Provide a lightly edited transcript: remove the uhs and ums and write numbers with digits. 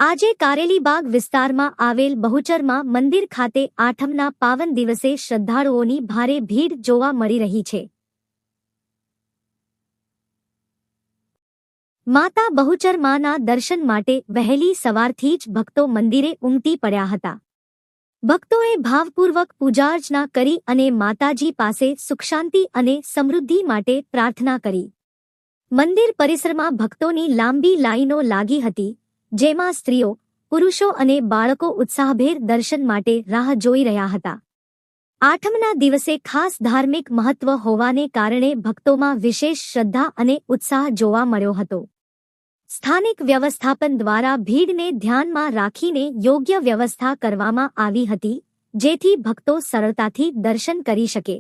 આજે કારેલીબાગ વિસ્તારમાં આવેલ બહુચરમાં મંદિર ખાતે આઠમના પાવન દિવસે શ્રદ્ધાળુઓની ભારે ભીડ જોવા મળી રહી છે. માતા બહુચરમાના દર્શન માટે વહેલી સવારથી જ ભક્તો મંદિરે ઉમટી પડ્યા હતા. ભક્તોએ ભાવપૂર્વક પૂજાઅર્ચના કરી અને માતાજી પાસે સુખશાંતિ અને સમૃદ્ધિ માટે પ્રાર્થના કરી. મંદિર પરિસરમાં ભક્તોની લાંબી લાઈનો લાગી હતી, જેમાં સ્ત્રીઓ, પુરુષો અને બાળકો ઉત્સાહભેર દર્શન માટે રાહ જોઈ રહ્યા હતા. આઠમના દિવસે ખાસ ધાર્મિક મહત્વ હોવાને કારણે ભક્તોમાં વિશેષ શ્રદ્ધા અને ઉત્સાહ જોવા મળ્યો હતો. સ્થાનિક વ્યવસ્થાપન દ્વારા ભીડને ધ્યાનમાં રાખીને યોગ્ય વ્યવસ્થા કરવામાં આવી હતી, જેથી ભક્તો સરળતાથી દર્શન કરી શકે.